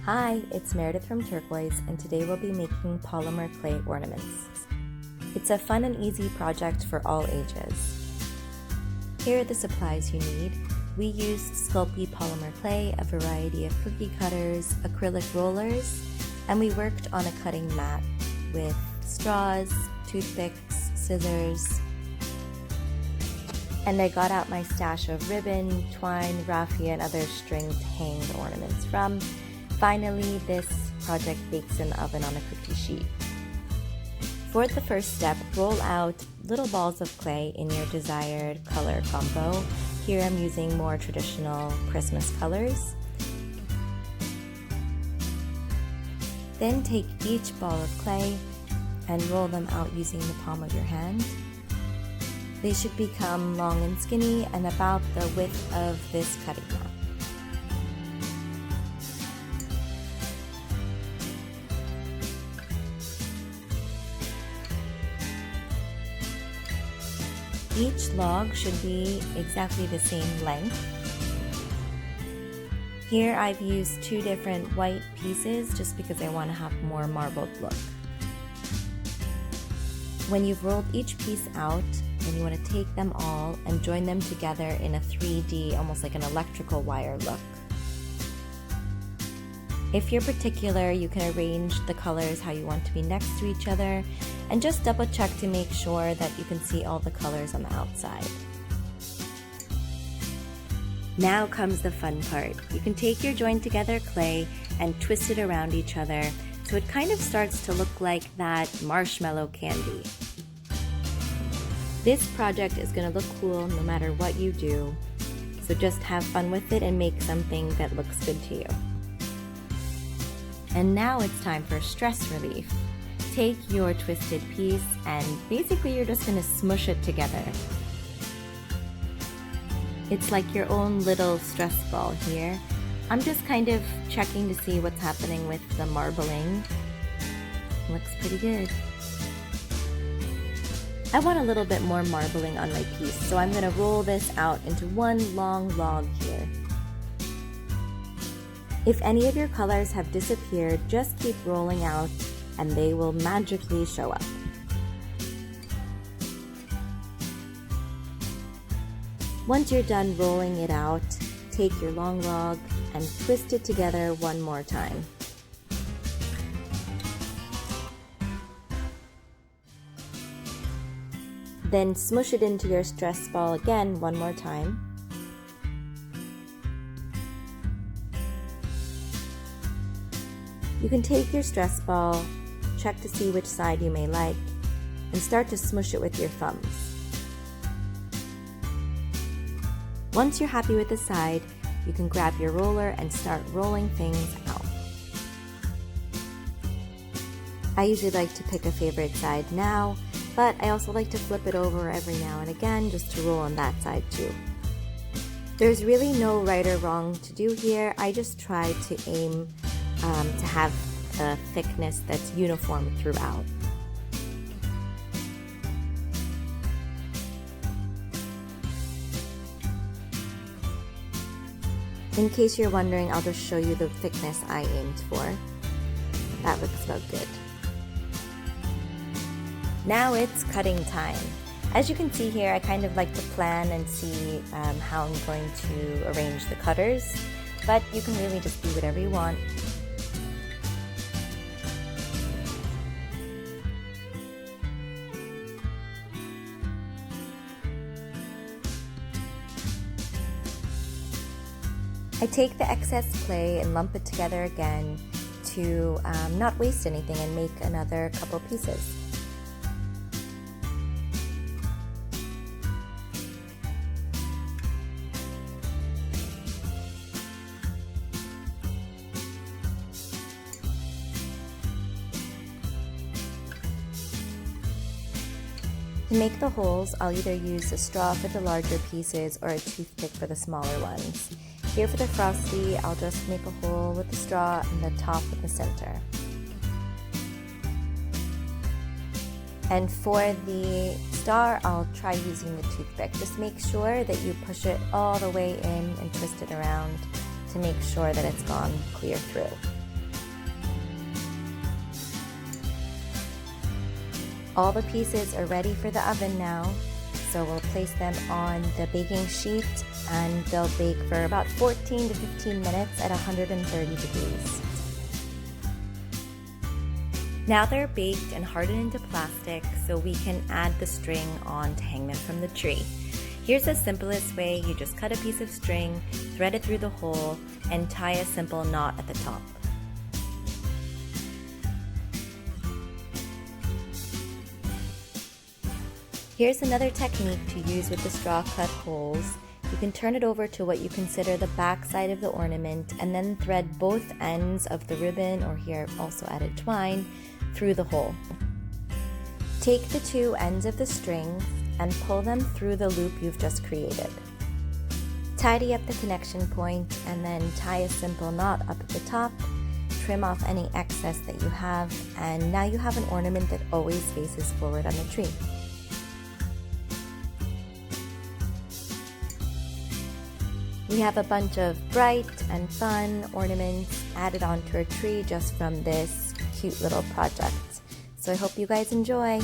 Hi, it's Meredith from Turquoise, and today we'll be making polymer clay ornaments. It's a fun and easy project for all ages. Here are the supplies you need. We used Sculpey polymer clay, a variety of cookie cutters, acrylic rollers, and we worked on a cutting mat with straws, toothpicks, scissors, and I got out my stash of ribbon, twine, raffia, and other string to hang the ornaments from. Finally, this project bakes in the oven on a cookie sheet. For the first step, roll out little balls of clay in your desired color combo. Here I'm using more traditional Christmas colors. Then take each ball of clay and roll them out using the palm of your hand. They should become long and skinny and about the width of this cutting mat. Each log should be exactly the same length. Here I've used two different white pieces just because I want to have a more marbled look. When you've rolled each piece out, then you want to take them all and join them together in a 3D, almost like an electrical wire look. If you're particular, you can arrange the colors how you want to be next to each other, and just double check to make sure that you can see all the colors on the outside. Now comes the fun part. You can take your joined together clay and twist it around each other so it kind of starts to look like that marshmallow candy. This project is going to look cool no matter what you do, so just have fun with it and make something that looks good to you. And now it's time for stress relief. Take your twisted piece and basically you're just going to smush it together. It's like your own little stress ball here. I'm just kind of checking to see what's happening with the marbling. Looks pretty good. I want a little bit more marbling on my piece, so I'm going to roll this out into one long log here. If any of your colors have disappeared, just keep rolling out and they will magically show up. Once you're done rolling it out, take your long log and twist it together one more time. Then smush it into your stress ball again one more time. You can take your stress ball, check to see which side you may like, and start to smush it with your thumbs. Once you're happy with the side, you can grab your roller and start rolling things out. I usually like to pick a favorite side now, but I also like to flip it over every now and again just to roll on that side too. There's really no right or wrong to do here. I just try to aim to have a thickness that's uniform throughout. In case you're wondering, I'll just show you the thickness I aimed for. That looks about good. Now it's cutting time. As you can see here, I kind of like to plan and see how I'm going to arrange the cutters, but you can really just do whatever you want. I take the excess clay and lump it together again to not waste anything and make another couple pieces. To make the holes, I'll either use a straw for the larger pieces or a toothpick for the smaller ones. Here for the frosty, I'll just make a hole with the straw in the top of the center. And for the star, I'll try using the toothpick. Just make sure that you push it all the way in and twist it around to make sure that it's gone clear through. All the pieces are ready for the oven now, so we'll place them on the baking sheet and they'll bake for about 14 to 15 minutes at 130 degrees. Now they're baked and hardened into plastic, so we can add the string on to hang them from the tree. Here's the simplest way: you just cut a piece of string, thread it through the hole, and tie a simple knot at the top. Here's another technique to use with the straw cut holes. You can turn it over to what you consider the back side of the ornament and then thread both ends of the ribbon, or here I've also added twine, through the hole. Take the two ends of the strings and pull them through the loop you've just created. Tidy up the connection point and then tie a simple knot up at the top, trim off any excess that you have, and now you have an ornament that always faces forward on the tree. We have a bunch of bright and fun ornaments added onto our tree just from this cute little project. So I hope you guys enjoy.